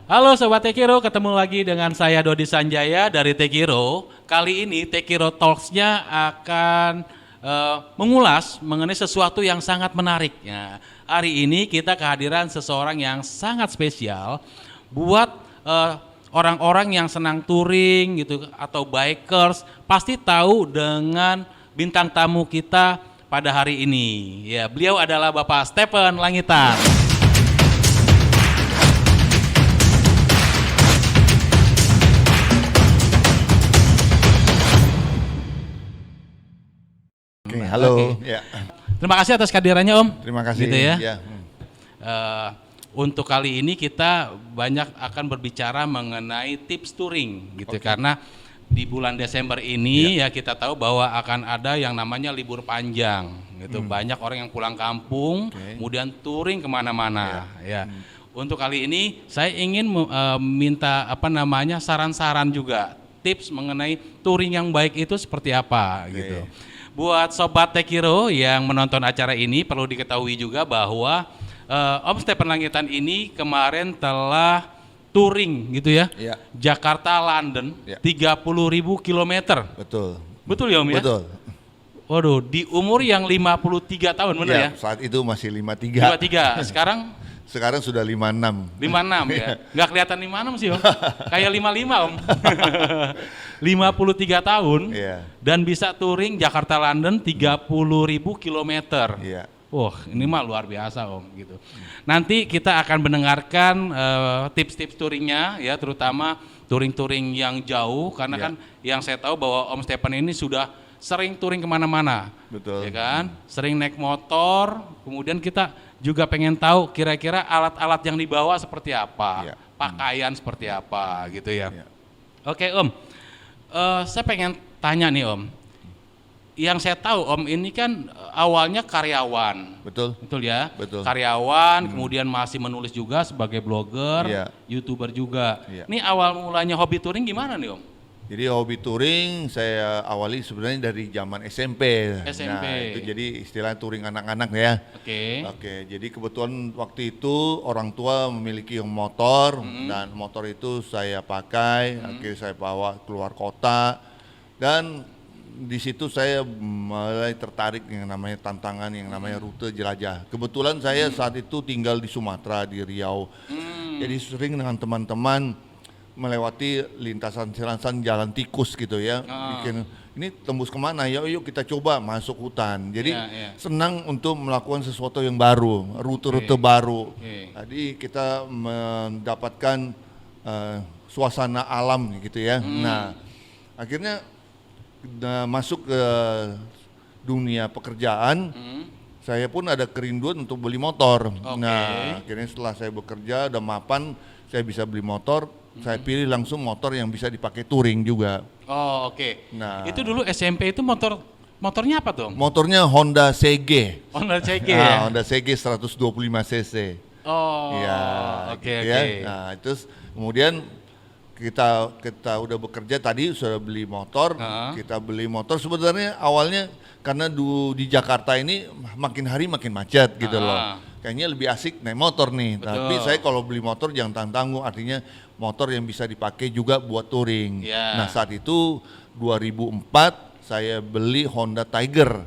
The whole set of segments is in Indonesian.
Halo Sobat Tekiro, ketemu lagi dengan saya Dodi Sanjaya dari Tekiro. Kali ini Tekiro Talks-nya akan mengulas mengenai sesuatu yang sangat menarik. Ya, hari ini kita kehadiran seseorang yang sangat spesial buat orang-orang yang senang touring gitu atau bikers pasti tahu dengan bintang tamu kita pada hari ini. Ya, beliau adalah Bapak Stephen Langitan. Oke, halo. Oke. Ya. Terima kasih atas kehadirannya Om. Terima kasih. Gitu ya. Ya. Untuk kali ini kita banyak akan berbicara mengenai tips touring gitu. Karena di bulan Desember ini ya kita tahu bahwa akan ada yang namanya libur panjang gitu. Banyak orang yang pulang kampung, kemudian touring kemana-mana ya. Untuk kali ini saya ingin minta saran-saran juga, tips mengenai touring yang baik itu seperti apa gitu. Buat Sobat Tekiro yang menonton acara ini perlu diketahui juga bahwa Om Stephen Langitan ini kemarin telah touring gitu ya, Jakarta London 30.000 kilometer. Betul. Betul ya Om ya? Betul. Waduh, di umur yang 53 tahun benar ya? Saat itu masih 53. 53, Sekarang sudah 56. 56 ya? Nggak kelihatan 56 sih Om, kayak 55 Om. 53 tahun dan bisa touring Jakarta London 30.000 kilometer. Wah, ini mah luar biasa Om gitu. Nanti kita akan mendengarkan tips-tips touringnya ya, terutama touring-touring yang jauh karena kan yang saya tahu bahwa Om Stephen ini sudah sering touring kemana-mana. Betul. Ya kan? Sering naik motor, kemudian kita juga pengen tahu kira-kira alat-alat yang dibawa seperti apa, pakaian seperti apa gitu ya. Oke Om, saya pengen tanya nih Om, yang saya tahu Om ini kan awalnya karyawan. Betul ya? Betul. Karyawan, kemudian masih menulis juga sebagai blogger, YouTuber juga. Ini awal mulanya hobi touring gimana nih Om? Jadi hobi touring saya awali sebenarnya dari zaman SMP. Nah, itu jadi istilah touring anak-anak ya. Oke, jadi kebetulan waktu itu orang tua memiliki motor dan motor itu saya pakai, akhirnya saya bawa keluar kota dan di situ saya mulai tertarik yang namanya tantangan, yang namanya rute jelajah. Kebetulan saya saat itu tinggal di Sumatera, di Riau. Jadi sering dengan teman-teman melewati lintasan jalan tikus gitu ya. Bikin ini tembus kemana ya, yuk kita coba masuk hutan. Jadi senang untuk melakukan sesuatu yang baru, rute-rute baru. Jadi kita mendapatkan suasana alam gitu ya. Nah, akhirnya masuk ke dunia pekerjaan, saya pun ada kerinduan untuk beli motor. Nah, akhirnya setelah saya bekerja udah mapan, saya bisa beli motor, saya pilih langsung motor yang bisa dipakai touring juga. Nah, itu dulu SMP itu motornya apa tuh? Motornya Honda CG. Honda CG ya? Honda CG 125 cc. Nah, itu kemudian kita udah bekerja tadi sudah beli motor, kita beli motor sebenarnya awalnya karena di Jakarta ini makin hari makin macet gitu loh. Kayaknya lebih asik naik motor nih. Tapi saya kalau beli motor jangan tanggung-tanggung, artinya motor yang bisa dipakai juga buat touring. Nah, saat itu 2004 saya beli Honda Tiger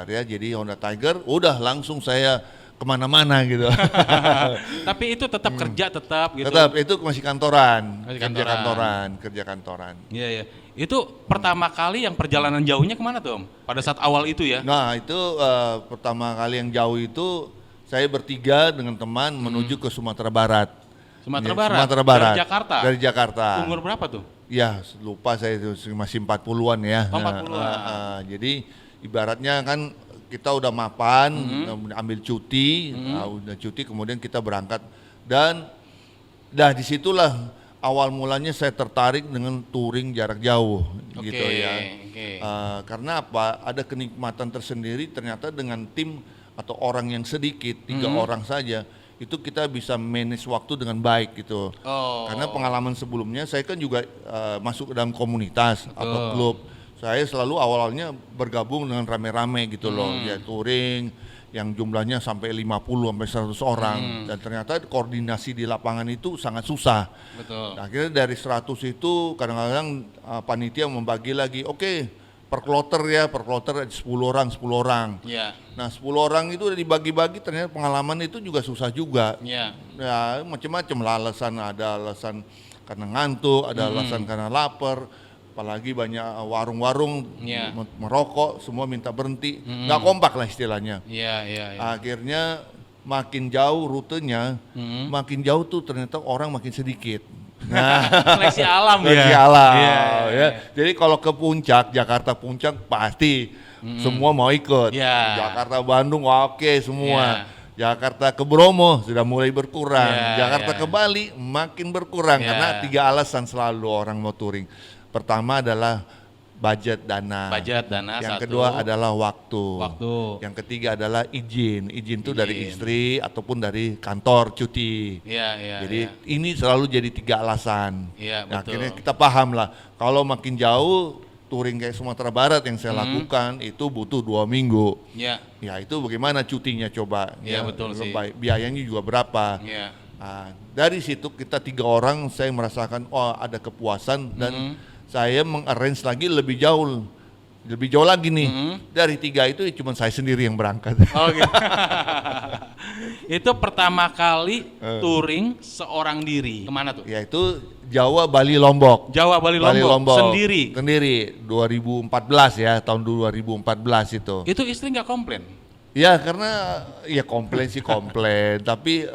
ya. Jadi Honda Tiger udah langsung saya kemana-mana gitu. Tapi itu tetap kerja gitu. Tetap itu masih kantoran, kerja kantoran. Iya. Itu pertama kali yang perjalanan jauhnya kemana tuh Om? Pada saat awal itu ya? Nah itu pertama kali yang jauh itu saya bertiga dengan teman menuju ke Sumatera Barat. Sumatera Barat. Dari Jakarta. Umur berapa tuh? Ya lupa saya itu masih 40-an ya. 40-an. Jadi ibaratnya kan kita udah mapan, ambil cuti, udah cuti kemudian kita berangkat dan disitulah awal mulanya saya tertarik dengan touring jarak jauh gitu ya. Karena apa? Ada kenikmatan tersendiri ternyata dengan tim atau orang yang sedikit, 3 orang saja, itu kita bisa manage waktu dengan baik gitu. Karena pengalaman sebelumnya saya kan juga masuk ke dalam komunitas atau klub. Saya selalu awalnya bergabung dengan rame-rame gitu loh, ya touring, yang jumlahnya sampai 50 sampai 100 orang dan ternyata koordinasi di lapangan itu sangat susah. Betul. Akhirnya dari 100 itu kadang-kadang panitia membagi lagi, oke, per kloter 10 orang. Yeah. Nah 10 orang itu udah dibagi-bagi, ternyata pengalaman itu juga susah juga. Yeah. Ya macam-macam lah alasan, ada alasan karena ngantuk, ada alasan karena lapar. Apalagi banyak warung-warung merokok, semua minta berhenti, nggak kompak lah istilahnya. Akhirnya makin jauh rutenya, makin jauh tuh ternyata orang makin sedikit. Nah, seleksi alam seleksi alam. Ya. Jadi kalau ke puncak, Jakarta puncak pasti semua mau ikut. Jakarta Bandung oke semua. Jakarta ke Bromo sudah mulai berkurang. Jakarta ke Bali makin berkurang karena 3 alasan selalu orang mau touring. Pertama adalah budget dana. Yang kedua adalah waktu. Yang ketiga adalah izin. Izin itu dari istri ataupun dari kantor cuti. Jadi ini selalu jadi 3 alasan. Nah, akhirnya kita paham lah. Kalau makin jauh touring kayak Sumatera Barat yang saya lakukan itu butuh 2 minggu. Ya itu bagaimana cutinya coba. Betul sih. Biayanya juga berapa. Nah, dari situ kita 3 orang saya merasakan ada kepuasan dan saya mengarrange lagi lebih jauh lagi nih. Dari 3 itu cuma saya sendiri yang berangkat. Gitu. Itu pertama kali touring seorang diri. Kemana tuh? Ya itu Jawa, Bali, Lombok. Lombok. Sendiri 2014 ya, tahun 2014 itu. Itu istri nggak komplain? Ya karena ya komplain sih komplain, tapi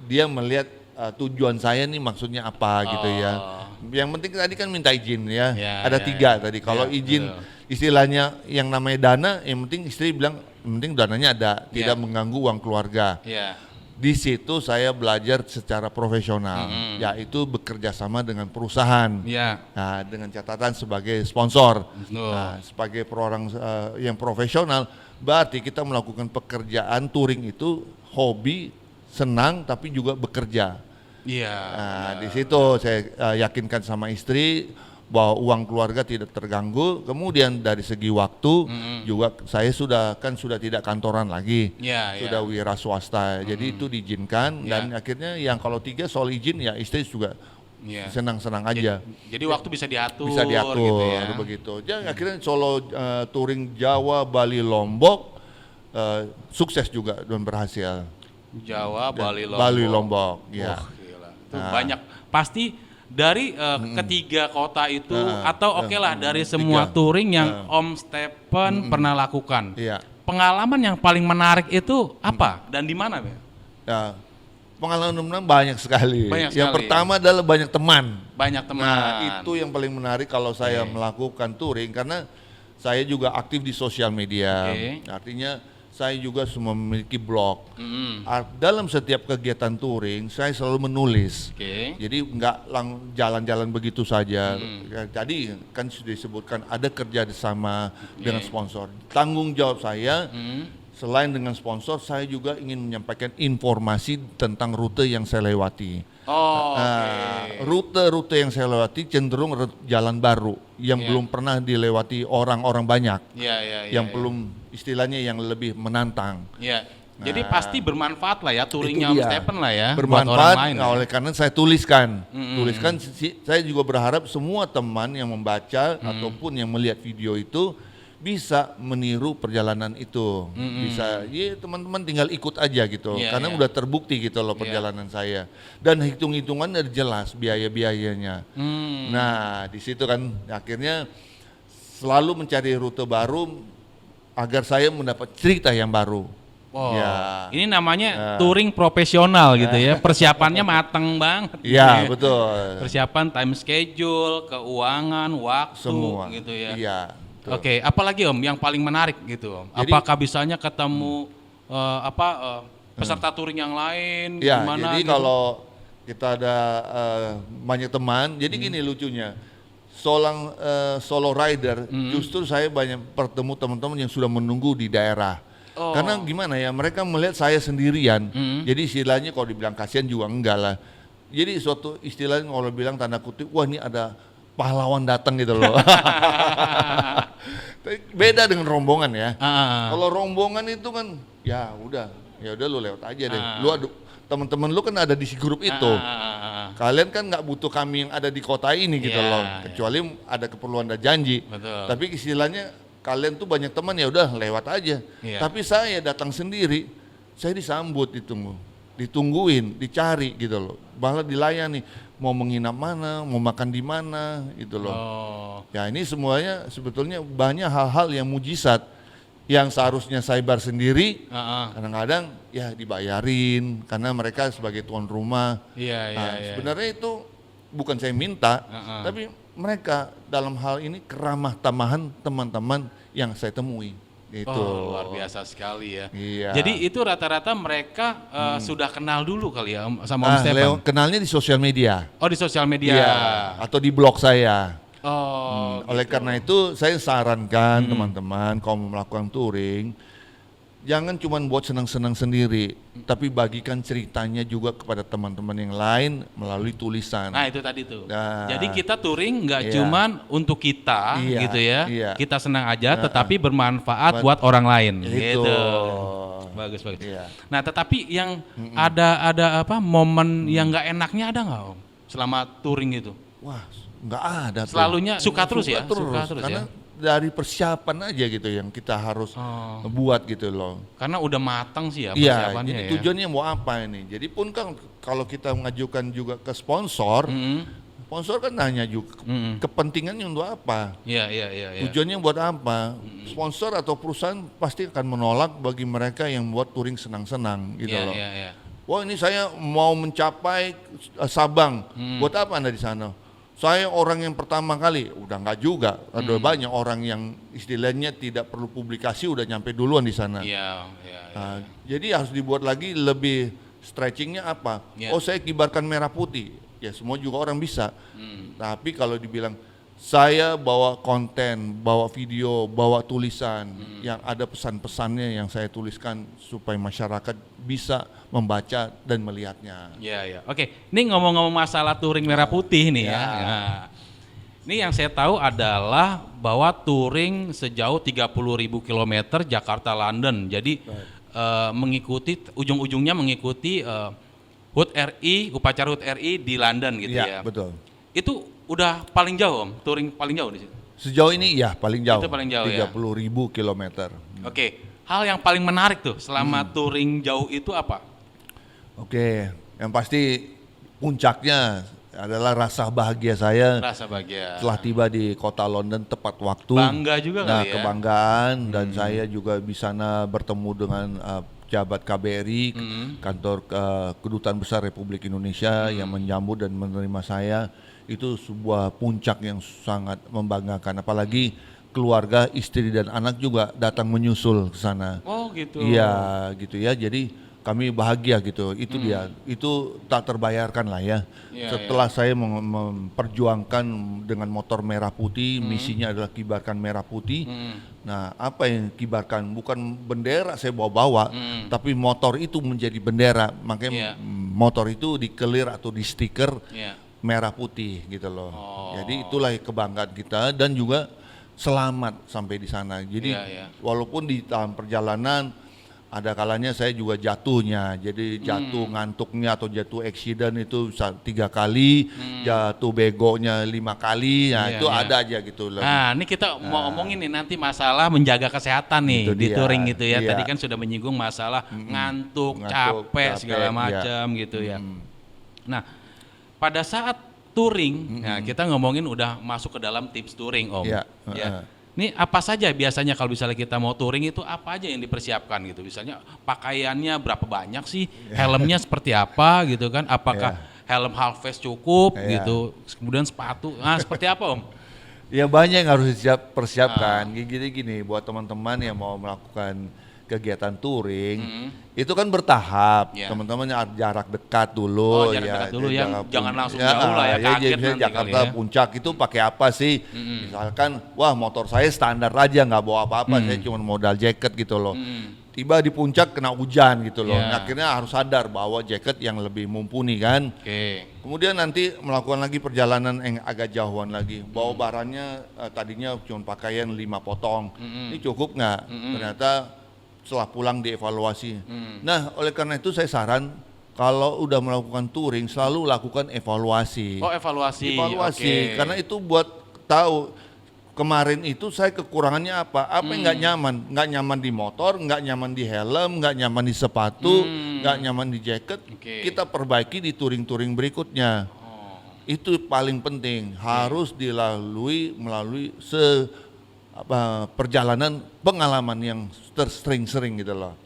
dia melihat tujuan saya nih maksudnya apa gitu ya. Yang penting tadi kan minta izin ya. Ada 3 tadi. Kalau izin istilahnya yang namanya dana, yang penting istri bilang yang penting dananya ada, tidak mengganggu uang keluarga. Di situ saya belajar secara profesional, yaitu bekerja sama dengan perusahaan. Nah, dengan catatan sebagai sponsor. Nah, sebagai orang yang profesional, berarti kita melakukan pekerjaan touring itu hobi, senang tapi juga bekerja. Nah, di situ saya yakinkan sama istri bahwa uang keluarga tidak terganggu. Kemudian dari segi waktu juga saya sudah tidak kantoran lagi, sudah wira swasta. Jadi itu diizinkan dan akhirnya yang kalau 3 soal izin ya istri juga senang-senang aja. Jadi waktu bisa diatur. Gitu ya. Begitu. Jadi akhirnya solo touring Jawa, Bali, Lombok sukses juga dan berhasil. Jawa, Bali, Lombok. Ya. Banyak pasti dari ketiga kota itu atau lah dari semua touring yang Om Stephen pernah lakukan. Pengalaman yang paling menarik itu apa dan di mana? Ya, pengalaman banyak sekali. Yang pertama adalah banyak teman. Nah, itu yang paling menarik kalau saya melakukan touring karena saya juga aktif di sosial media. Artinya saya juga semua memiliki blog. Dalam setiap kegiatan touring, saya selalu menulis. Jadi nggak jalan-jalan begitu saja. Tadi kan sudah disebutkan ada kerja sama dengan sponsor. Tanggung jawab saya, selain dengan sponsor, saya juga ingin menyampaikan informasi tentang rute yang saya lewati. Rute-rute yang saya lewati cenderung jalan baru yang belum pernah dilewati orang-orang banyak, yang belum istilahnya yang lebih menantang. Jadi pasti bermanfaat lah ya touringnya Om Stephen lah ya. Bermanfaat buat orang lain. Oleh karena saya tuliskan, saya juga berharap semua teman yang membaca ataupun yang melihat video itu bisa meniru perjalanan itu. Bisa, teman-teman tinggal ikut aja gitu. Karena udah terbukti gitu loh perjalanan saya. Dan hitung-hitungan udah jelas biaya-biayanya. Nah, di situ kan akhirnya selalu mencari rute baru agar saya mendapat cerita yang baru. Ini namanya touring profesional gitu ya. Persiapannya matang banget. Iya, betul. Persiapan time schedule, keuangan, waktu semua gitu ya. Iya. Oke, apalagi Om yang paling menarik gitu Om? Apakah bisanya ketemu peserta touring yang lain? Ya, gimana, jadi gitu? kalau kita ada banyak teman, jadi gini lucunya, solo rider, justru saya banyak bertemu teman-teman yang sudah menunggu di daerah. Karena gimana ya, mereka melihat saya sendirian, jadi istilahnya kalau dibilang kasihan juga enggak lah. Jadi suatu istilahnya kalau bilang tanda kutip, wah ini ada pahlawan datang gitu loh. Beda dengan rombongan ya. Kalau rombongan itu kan ya udah lu lewat aja deh. Lu teman-teman lu kan ada di grup itu. Kalian kan nggak butuh kami yang ada di kota ini gitu loh. Kecuali ada keperluan dan janji. Betul. Tapi istilahnya kalian tuh banyak teman ya udah lewat aja. Tapi saya datang sendiri, saya disambut ditungguin, dicari gitu loh. Malah dilayani, mau menginap mana, mau makan di mana gitu loh. Ya ini semuanya sebetulnya banyak hal-hal yang mujizat yang seharusnya saya bar sendiri, kadang-kadang ya dibayarin karena mereka sebagai tuan rumah. Sebenarnya itu bukan saya minta, tapi mereka dalam hal ini keramah tamahan teman-teman yang saya temui. Itu luar biasa sekali ya. Jadi itu rata-rata mereka sudah kenal dulu kali ya sama Om Stefan? Kenalnya di sosial media. Oh, di sosial media. Atau di blog saya. Oleh karena itu saya sarankan teman-teman kalau mau melakukan touring, jangan cuma buat senang-senang sendiri, tapi bagikan ceritanya juga kepada teman-teman yang lain melalui tulisan. Nah itu tadi tuh. Jadi kita touring nggak cuman untuk kita gitu ya, kita senang aja, tetapi bermanfaat buat orang lain. Gitu. Bagus. Nah tetapi yang ada apa momen yang nggak enaknya ada nggak Om selama touring itu? Wah, nggak ada. Selalunya suka terus ya? Suka terus karena dari persiapan aja gitu yang kita harus buat gitu loh. Karena udah matang sih ya persiapannya. Jadi tujuannya mau apa ini? Jadi pun kan kalau kita mengajukan juga ke sponsor, sponsor kan nanya juga kepentingannya untuk apa? Iya. Tujuannya buat apa? Sponsor atau perusahaan pasti akan menolak bagi mereka yang buat touring senang-senang gitu loh. Wah ini saya mau mencapai Sabang, buat apa Anda di sana? Saya orang yang pertama kali, udah nggak juga, ada banyak orang yang istilahnya tidak perlu publikasi udah nyampe duluan di sana. Jadi harus dibuat lagi lebih stretchingnya apa? Oh saya kibarkan merah putih, ya semua juga orang bisa. Tapi kalau dibilang saya bawa konten, bawa video, bawa tulisan yang ada pesan-pesannya yang saya tuliskan supaya masyarakat bisa membaca dan melihatnya. Oke, ini ngomong-ngomong masalah touring merah putih nih ya. Nah, ini yang saya tahu adalah bahwa touring sejauh 30.000 km Jakarta London. Jadi mengikuti ujung-ujungnya mengikuti HUT RI, upacara HUT RI di London gitu ya. Betul. Itu udah paling jauh Om, touring paling jauh di situ. Sejauh ini ya paling jauh. Itu paling jauh 30.000 km. Oke, hal yang paling menarik tuh selama touring jauh itu apa? Oke, yang pasti puncaknya adalah rasa bahagia saya. Rasa bahagia. Setelah tiba di kota London tepat waktu. Bangga juga kali ya. Kebanggaan dan saya juga di sana bertemu dengan pejabat KBRI, kantor Kedutaan Besar Republik Indonesia yang menyambut dan menerima saya. Itu sebuah puncak yang sangat membanggakan, apalagi keluarga, istri dan anak juga datang menyusul ke sana. Oh gitu. Iya gitu ya, jadi kami bahagia gitu, itu dia, itu tak terbayarkan lah ya. Setelah saya memperjuangkan dengan motor merah putih, misinya adalah kibarkan merah putih. Nah apa yang kibarkan, bukan bendera saya bawa-bawa, tapi motor itu menjadi bendera, makanya motor itu dikelir atau di stiker merah putih gitu loh. Jadi itulah kebanggaan kita dan juga selamat sampai di sana. Jadi walaupun di dalam perjalanan ada kalanya saya juga jatuhnya, jadi jatuh ngantuknya atau jatuh accident itu 3 kali, jatuh begonya 5 kali, itu ada aja gitu loh. Nah ini kita mau ngomongin nih nanti masalah menjaga kesehatan nih di touring gitu ya. Tadi kan sudah menyinggung masalah ngantuk, capek segala macam gitu ya. Nah pada saat touring, nah kita ngomongin udah masuk ke dalam tips touring Om. Ini apa saja biasanya kalau misalnya kita mau touring itu apa aja yang dipersiapkan gitu? Misalnya pakaiannya berapa banyak sih, helmnya seperti apa gitu kan? Apakah helm half face cukup gitu? Kemudian sepatu, seperti apa Om? Ya banyak yang harus persiapkan. Gini buat teman-teman yang mau melakukan kegiatan touring itu kan bertahap, teman-teman jarak dekat dulu, jangan langsung jauh lah ya, kaget nanti Jakarta kali ya. Puncak itu pakai apa sih? Misalkan, wah motor saya standar aja nggak bawa apa-apa, saya cuma modal jaket gitu loh. tiba di puncak kena hujan gitu loh. Akhirnya harus sadar bawa jaket yang lebih mumpuni kan. Kemudian nanti melakukan lagi perjalanan yang agak jauhan lagi. Bawa barangnya tadinya cuma pakaian 5 potong. Ini cukup nggak? Ternyata setelah pulang dievaluasi. Nah, oleh karena itu saya saran kalau udah melakukan touring selalu lakukan evaluasi. Oh, evaluasi. Karena itu buat tahu kemarin itu saya kekurangannya apa yang nggak nyaman di motor, nggak nyaman di helm, nggak nyaman di sepatu, nggak nyaman di jaket, kita perbaiki di touring-touring berikutnya. Itu paling penting, harus dilalui melalui perjalanan pengalaman yang sering-sering gitu loh.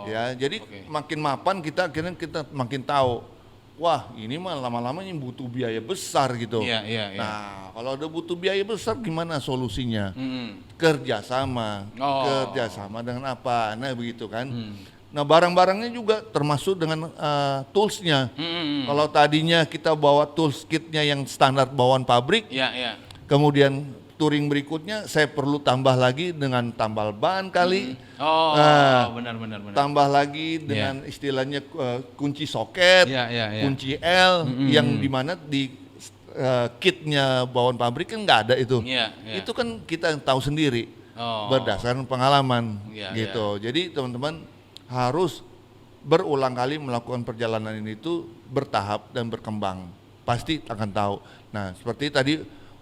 Ya, jadi makin mapan kita akhirnya kita makin tahu. Wah, ini mah lama-lama ini butuh biaya besar gitu. Nah, kalau ada butuh biaya besar gimana solusinya? Kerjasama dengan apa? Nah, begitu kan. Nah, barang-barangnya juga termasuk dengan toolsnya. Kalau tadinya kita bawa tools kitnya yang standar bawaan pabrik, kemudian touring berikutnya saya perlu tambah lagi dengan tambal ban kali. Benar. Tambah lagi dengan istilahnya kunci soket, kunci L, yang dimana di kitnya bawaan pabrik kan nggak ada itu. Itu kan kita tahu sendiri berdasarkan pengalaman gitu. Jadi teman-teman harus berulang kali melakukan perjalanan ini itu bertahap dan berkembang. Pasti akan tahu. Nah, seperti tadi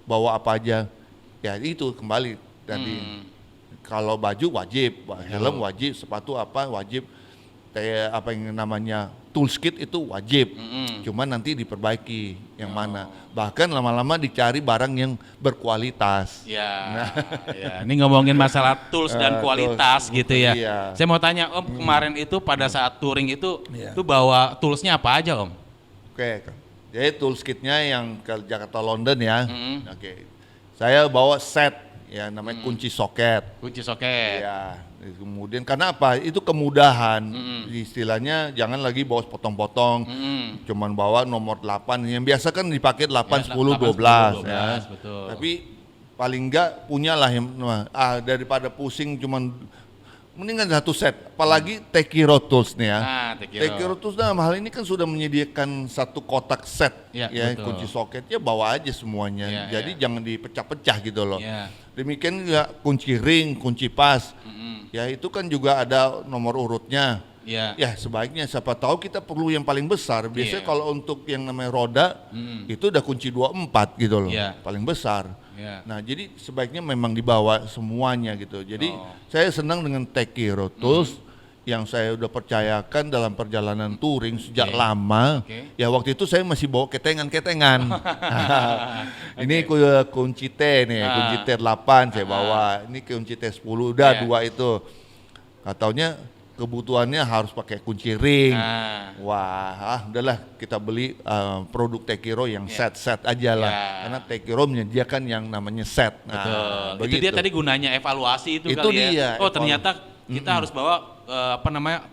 bawa apa aja. Ya itu kembali tadi kalau baju wajib, helm wajib, sepatu apa wajib, kayak apa yang namanya tools kit itu wajib. Cuman nanti diperbaiki yang mana. Bahkan lama-lama dicari barang yang berkualitas. Ini ngomongin masalah tools dan kualitas gitu ya. Saya mau tanya Om, kemarin itu pada saat touring itu tuh bawa toolsnya apa aja Om? Jadi tools kitnya yang ke Jakarta London ya. Saya bawa set ya namanya kunci soket. Ya, kemudian karena apa? Itu kemudahan. Istilahnya jangan lagi bawa potong-potong. Cuman bawa nomor 8 yang biasa kan dipakai 8, 10, 12 ya. Betul. Tapi paling enggak punyalah yang daripada pusing cuman mendingan satu set, apalagi Tekiro Tools nih ya. Tekiro Tools dalam hal ini kan sudah menyediakan satu kotak set kunci soketnya bawa aja semuanya. Jadi jangan dipecah-pecah gitu loh. Demikian juga kunci ring, kunci pas. Ya itu kan juga ada nomor urutnya. Ya sebaiknya siapa tahu kita perlu yang paling besar. Biasanya kalau untuk yang namanya roda itu udah kunci 24 gitu loh. Paling besar. Nah jadi sebaiknya memang dibawa semuanya gitu. Jadi saya senang dengan Tekiro Tools yang saya udah percayakan dalam perjalanan touring sejak lama. Ya waktu itu saya masih bawa ketengan-ketengan. Ini kunci T nih, kunci T8 saya bawa. Ini kunci T10 udah 2 itu. Katanya kebutuhannya harus pakai kunci ring. Udahlah kita beli produk Tekiro yang set-set aja lah. Karena Tekiro menyediakan yang namanya set. Betul. Itu dia tadi gunanya evaluasi itu kali ya. Ternyata kita harus bawa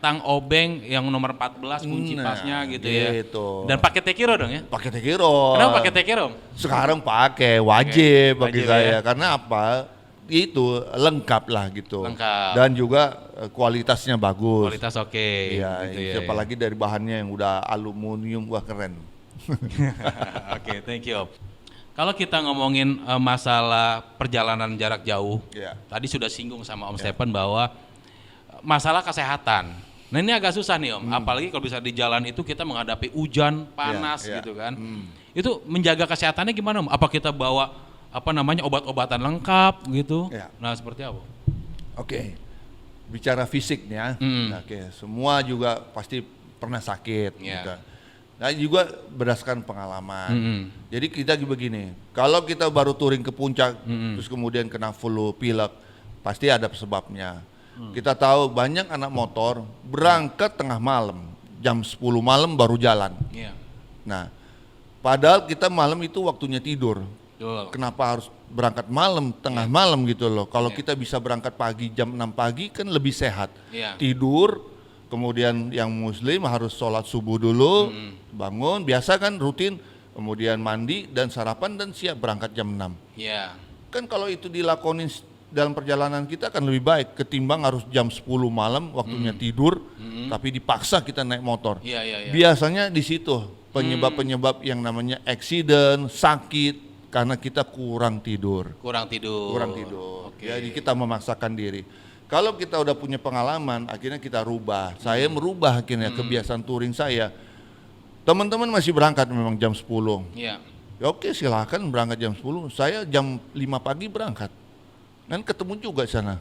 tang obeng yang nomor 14 kunci pasnya gitu ya. Dan pakai Tekiro dong ya? Pakai Tekiro. Kenapa pakai Tekiro? Sekarang pakai wajib bagi saya. Karena apa? Itu lengkap lah gitu. Dan juga kualitasnya bagus. Kualitas Apalagi dari bahannya yang udah aluminium, keren. Thank you. Kalau kita ngomongin masalah perjalanan jarak jauh, tadi sudah singgung sama Om Stephen bahwa masalah kesehatan. Nah ini agak susah nih Om, apalagi kalau bisa di jalan itu kita menghadapi hujan, panas gitu kan. Itu menjaga kesehatannya gimana Om? Apa kita bawa obat-obatan lengkap gitu? Nah seperti apa? Bicara fisiknya, semua juga pasti pernah sakit. Gitu. Nah juga berdasarkan pengalaman. Jadi kita begini, kalau kita baru touring ke puncak, terus kemudian kena flu, pilek, pasti ada sebabnya. Kita tahu banyak anak motor berangkat tengah malam, jam 10 malam baru jalan. Nah, padahal kita malam itu waktunya tidur. Kenapa harus berangkat malam, tengah malam gitu loh. Kalau kita bisa berangkat pagi, jam 6 pagi kan lebih sehat. Tidur, kemudian yang muslim harus sholat subuh dulu, bangun, biasa kan rutin, kemudian mandi dan sarapan dan siap berangkat jam 6. Kan kalau itu dilakonin dalam perjalanan kita akan lebih baik ketimbang harus jam 10 malam waktunya tidur, tapi dipaksa kita naik motor. Biasanya di situ penyebab-penyebab yang namanya accident, sakit, karena kita kurang tidur. Jadi kita memaksakan diri. Kalau kita udah punya pengalaman, akhirnya kita rubah. Saya merubah akhirnya kebiasaan touring saya. Teman-teman masih berangkat memang jam 10. Ya oke, silakan berangkat jam 10. Saya jam 5 pagi berangkat. Kan ketemu juga sana.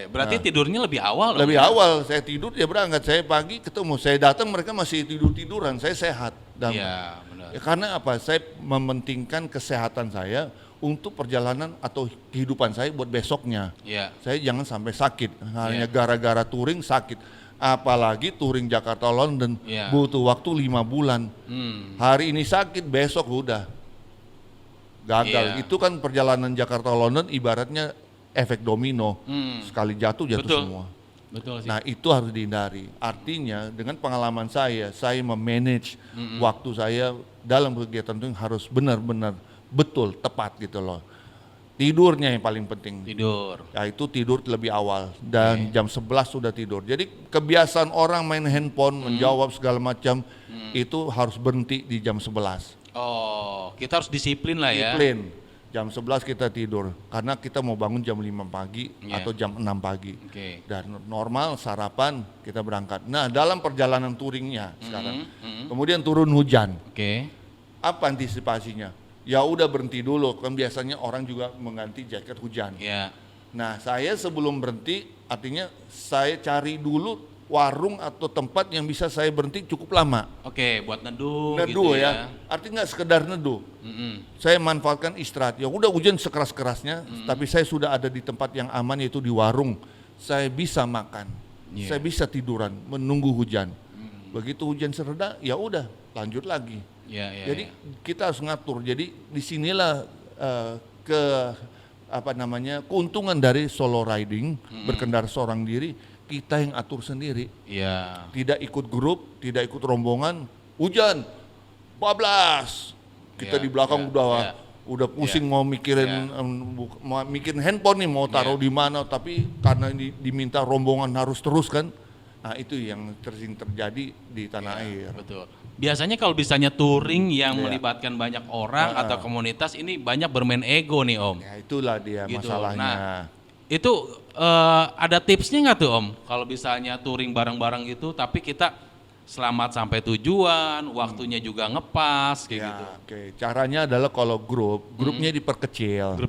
Berarti tidurnya lebih awal. Lebih awal, saya tidur dia berangkat. Saya pagi ketemu, saya datang mereka masih tiduran. Saya sehat. Benar. Karena apa? Saya mementingkan kesehatan saya untuk perjalanan atau kehidupan saya buat besoknya. Saya jangan sampai sakit. Hanya gara-gara touring sakit. Apalagi touring Jakarta London butuh waktu 5 bulan. Hari ini sakit, besok udah gagal. Itu kan perjalanan Jakarta London ibaratnya efek domino, sekali jatuh semua. Betul sih. Nah itu harus dihindari. Artinya dengan pengalaman saya memanage waktu saya dalam kegiatan itu harus benar-benar betul, tepat gitu loh. Tidurnya yang paling penting. Yaitu tidur lebih awal dan jam 11 sudah tidur. Jadi kebiasaan orang main handphone, menjawab segala macam itu harus berhenti di jam 11. Kita harus disiplin lah ya. Jam 11 kita tidur, karena kita mau bangun jam 5 pagi atau jam 6 pagi. Dan normal sarapan kita berangkat. Nah dalam perjalanan touringnya sekarang, kemudian turun hujan. Apa antisipasinya? Ya udah berhenti dulu, kan biasanya orang juga mengganti jaket hujan. Nah saya sebelum berhenti, artinya saya cari dulu warung atau tempat yang bisa saya berhenti cukup lama. Buat neduh gitu ya. Artinya nggak sekedar neduh. Saya manfaatkan istirahat. Ya udah hujan sekeras-kerasnya, tapi saya sudah ada di tempat yang aman yaitu di warung. Saya bisa makan, saya bisa tiduran, menunggu hujan. Begitu hujan sereda, ya udah lanjut lagi. Jadi kita harus ngatur. Jadi disinilah keuntungan dari solo riding, berkendara seorang diri. Kita yang atur sendiri, tidak ikut grup, tidak ikut rombongan. Hujan, bablas, kita di belakang udah pusing mau mikirin handphone nih mau taruh di mana, tapi karena diminta rombongan harus terus kan. Nah itu yang sering terjadi di tanah air. Betul. Biasanya kalau misalnya touring yang melibatkan banyak orang atau komunitas ini banyak bermain ego nih Om. Ya itulah dia masalahnya. Nah, itu ada tipsnya nggak tuh Om? Kalau misalnya touring bareng-bareng gitu, tapi kita selamat sampai tujuan, waktunya juga ngepas, kayak gitu. Caranya adalah kalau grupnya diperkecil.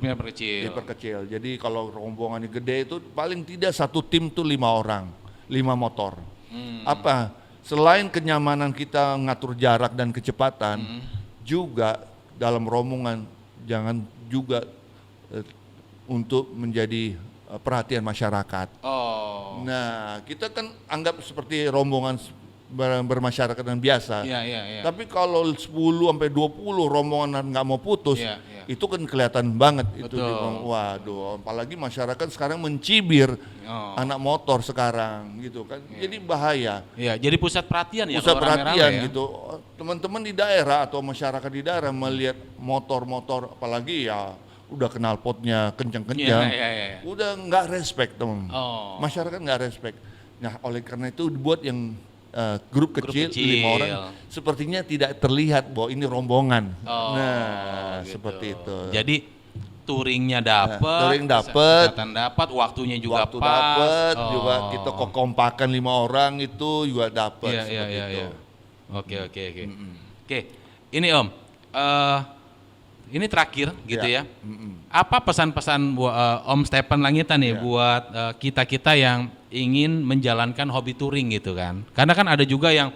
Jadi kalau rombongannya gede itu paling tidak satu tim tuh 5 orang, 5 motor. Selain kenyamanan kita ngatur jarak dan kecepatan, juga dalam rombongan jangan juga untuk menjadi perhatian masyarakat. Nah, kita kan anggap seperti rombongan bermasyarakat yang biasa. Tapi kalau 10 sampai 20 rombongan nggak mau putus, itu kan kelihatan banget. Itu waduh, apalagi masyarakat sekarang mencibir anak motor sekarang gitu kan. Jadi bahaya. Jadi pusat perhatian ya. Pusat perhatian gitu. Teman-teman di daerah atau masyarakat di daerah melihat motor-motor, apalagi udah kenal potnya kencang-kencang, udah nggak respect teman. Masyarakat nggak respect. Nah oleh karena itu dibuat yang grup kecil 5 orang, sepertinya tidak terlihat bahwa ini rombongan. Seperti itu. Jadi touringnya dapat, kesehatan dapat, waktunya juga pas. Dapat, juga kita kekompakan 5 orang itu juga dapat. Oke. Ini Om. Ini terakhir gitu ya. Apa pesan-pesan Om Stephen Langitan nih buat kita-kita yang ingin menjalankan hobi touring gitu kan? Karena kan ada juga yang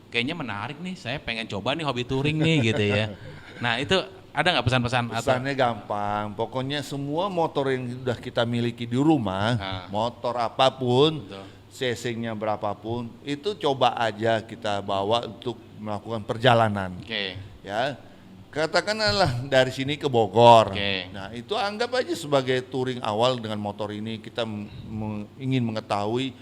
kayaknya menarik nih, saya pengen coba nih hobi touring nih gitu ya. Nah itu ada nggak pesan-pesan? Pesannya gampang, pokoknya semua motor yang sudah kita miliki di rumah, motor apapun, cc-nya berapapun, itu coba aja kita bawa untuk melakukan perjalanan. Ya. Katakanlah dari sini ke Bogor. Nah itu anggap aja sebagai touring awal dengan motor ini. Kita ingin mengetahui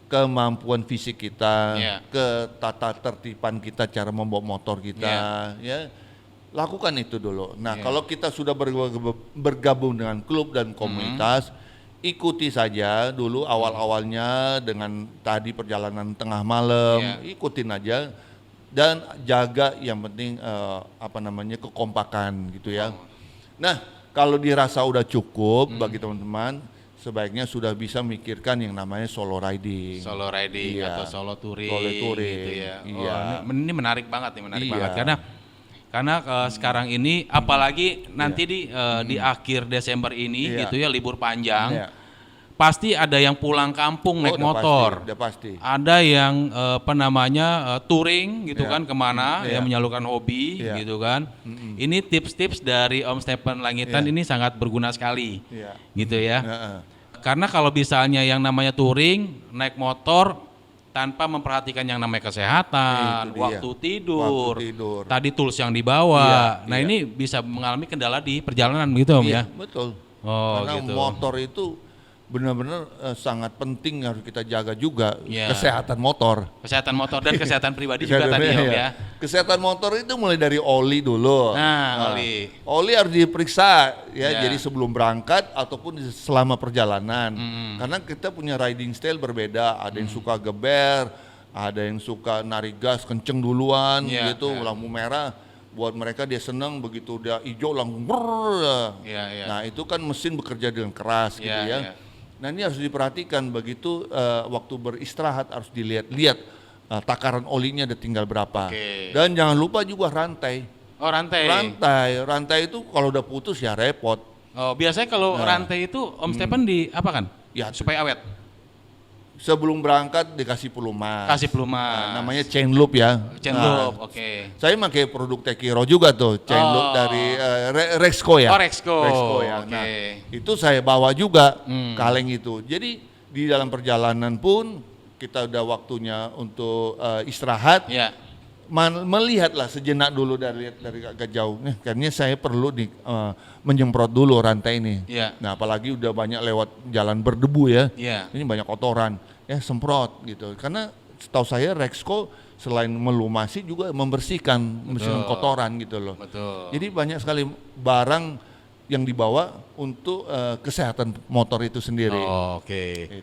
kemampuan fisik kita, ke tata tertiban kita, cara membawa motor kita, ya lakukan itu dulu. Nah kalau kita sudah bergabung dengan klub dan komunitas, ikuti saja dulu awal-awalnya dengan tadi perjalanan tengah malam, ikutin aja dan jaga yang penting kekompakan gitu ya. Nah, kalau dirasa udah cukup bagi teman-teman, sebaiknya sudah bisa mikirkan yang namanya solo riding. Solo riding atau solo touring. Solo touring gitu ya. Iya. Ini menarik banget banget karena sekarang ini apalagi nanti di akhir Desember ini gitu ya, libur panjang. Pasti ada yang pulang kampung naik motor. Pasti. Ada yang touring gitu kan kemana yang menyalurkan hobi gitu kan. Ini tips-tips dari Om Stephen Langitan ini sangat berguna sekali. Gitu ya. Karena kalau misalnya yang namanya touring naik motor tanpa memperhatikan yang namanya kesehatan, waktu tidur, tadi tools yang dibawa. Ini bisa mengalami kendala di perjalanan gitu Om ya. Betul. Karena gitu. Motor itu benar-benar sangat penting, harus kita jaga juga kesehatan motor. Kesehatan motor dan kesehatan pribadi juga tadi Om ya. Kesehatan motor itu mulai dari oli dulu. Oli harus diperiksa ya, jadi sebelum berangkat ataupun selama perjalanan. Karena kita punya riding style berbeda, ada yang suka geber, ada yang suka narik gas kenceng duluan gitu, lampu merah. Buat mereka dia senang, begitu dia hijau langsung Nah, itu kan mesin bekerja dengan keras gitu ya. Nah, ini harus diperhatikan, begitu waktu beristirahat harus dilihat-lihat takaran olinya ada tinggal berapa. Dan jangan lupa juga rantai. Oh, rantai. Rantai itu kalau udah putus ya repot. Oh, biasanya kalau rantai itu Om Stephen di apa kan? Ya, supaya awet. Sebelum berangkat dikasih pelumas. Kasih pelumas. Namanya chain loop ya. Chain loop, Saya pakai produk Tekiro juga tuh, chain loop dari Rexco ya. Oh, Rexco ya. Nah, itu saya bawa juga kaleng itu. Jadi di dalam perjalanan pun kita udah waktunya untuk istirahat. Melihatlah sejenak dulu dari agak jauh. Karena saya perlu menyemprot dulu rantai ini. Nah, apalagi udah banyak lewat jalan berdebu ya. Ini banyak kotoran. Semprot gitu. Karena setahu saya Rexco selain melumasi juga membersihkan kotoran gitu loh. Jadi banyak sekali barang yang dibawa untuk kesehatan motor itu sendiri. Oke,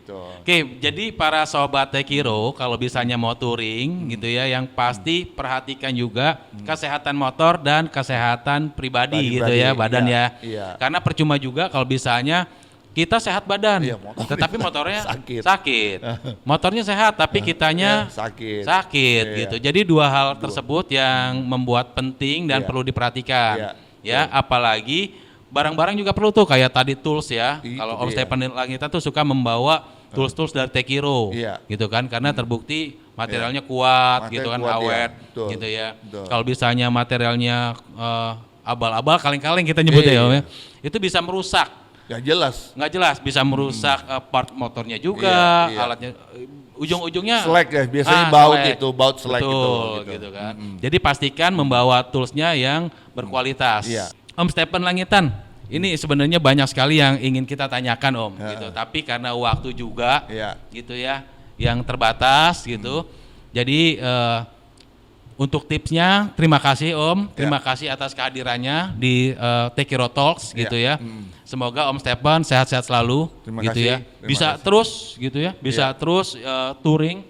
jadi para sobat Tekiro kalau misalnya mau touring gitu ya, yang pasti perhatikan juga kesehatan motor dan kesehatan pribadi gitu ya, badan ya. Karena percuma juga kalau misalnya kita sehat badan, tetapi motornya sakit. Motornya sehat tapi kitanya sakit gitu. Jadi dua hal tersebut yang membuat penting dan perlu diperhatikan. Apalagi barang-barang juga perlu tuh, kayak tadi tools ya. Kalau Om Stephen Langitan tuh suka membawa tools-tools dari Tekiro, gitu kan, karena terbukti materialnya kuat, gitu kan, awet, gitu ya. Kalau misalnya materialnya abal-abal, kaleng-kaleng kita nyebut ya Om ya, itu bisa merusak. Nggak jelas, bisa merusak part motornya juga, alatnya, ujung-ujungnya slack ya, biasanya baut slack gitu kan. Jadi pastikan membawa toolsnya yang berkualitas. Om Stephen Langitan, ini sebenarnya banyak sekali yang ingin kita tanyakan Om, gitu. Tapi karena waktu juga, gitu ya, yang terbatas gitu. Jadi untuk tipsnya, terima kasih Om, terima kasih atas kehadirannya di Tekiro Talks, gitu ya. Semoga Om Stephen sehat-sehat selalu, gitu ya. Bisa terus, gitu ya, bisa terus touring.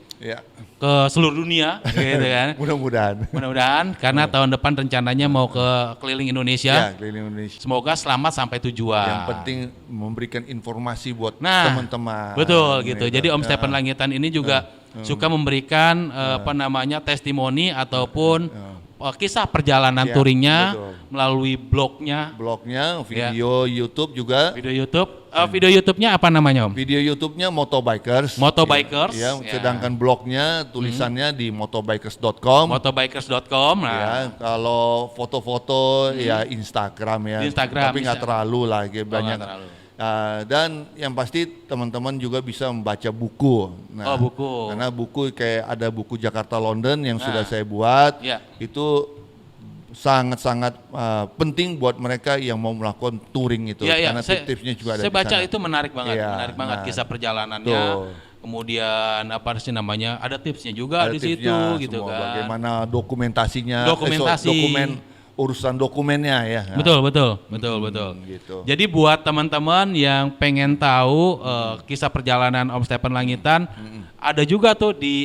Ke seluruh dunia gitu kan. Mudah-mudahan karena tahun depan rencananya mau ke keliling Indonesia. Keliling Indonesia. Semoga selamat sampai tujuan. Yang penting memberikan informasi buat teman-teman. Betul gitu. Jadi Om Stephen Langitan ini juga suka memberikan testimoni ataupun kisah perjalanan touringnya melalui blognya, video YouTube juga. Video YouTube. Video YouTube-nya apa namanya Om? Video YouTube-nya Motobikers. Ya, sedangkan blognya tulisannya di motobikers.com. Motobikers.com. Kalau foto-foto ya Instagram ya. Tapi nggak terlalu lah, banyak. Dan yang pasti teman-teman juga bisa membaca buku. Buku. Karena buku kayak ada buku Jakarta London yang sudah saya buat, itu sangat-sangat penting buat mereka yang mau melakukan touring itu. Karena tips-tipsnya juga ada. Saya baca itu menarik banget kisah perjalanannya. Kemudian apa sih namanya? Ada tipsnya juga di situ gitu kan. Bagaimana dokumentasinya, urusan dokumennya ya. Betul. Gitu. Jadi buat teman-teman yang pengen tahu kisah perjalanan Om Stephen Langitan, ada juga tuh di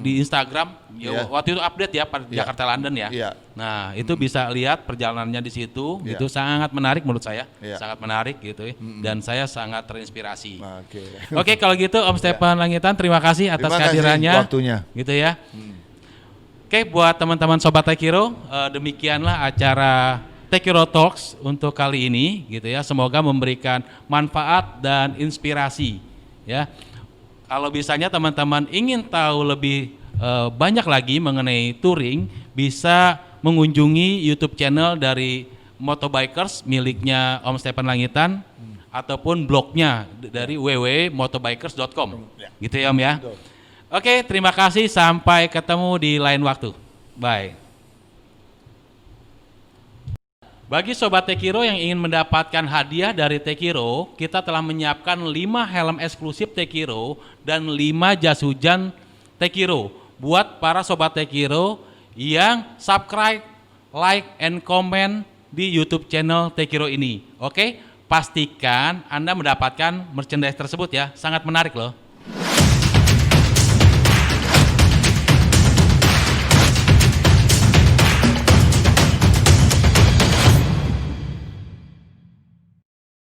di Instagram. Ya, waktu itu update ya Jakarta London ya. Nah, itu bisa lihat perjalanannya di situ. Itu sangat menarik menurut saya. Sangat menarik gitu ya. Dan saya sangat terinspirasi. Oke, kalau gitu Om Stephen Langitan, terima kasih atas kehadirannya. Waktunya. Gitu ya. Oke, buat teman-teman Sobat Tekiro, demikianlah acara Tekiro Talks untuk kali ini gitu ya. Semoga memberikan manfaat dan inspirasi ya. Kalau misalnya teman-teman ingin tahu lebih banyak lagi mengenai touring, bisa mengunjungi YouTube channel dari Motobikers miliknya Om Stephen Langitan ataupun blognya dari www.motobikers.com. Gitu ya Om ya. Oke, terima kasih, sampai ketemu di lain waktu. Bye. Bagi Sobat Tekiro yang ingin mendapatkan hadiah dari Tekiro, kita telah menyiapkan 5 helm eksklusif Tekiro dan 5 jas hujan Tekiro buat para Sobat Tekiro yang subscribe, like, and comment di YouTube channel Tekiro ini. Oke, pastikan Anda mendapatkan merchandise tersebut ya, sangat menarik loh.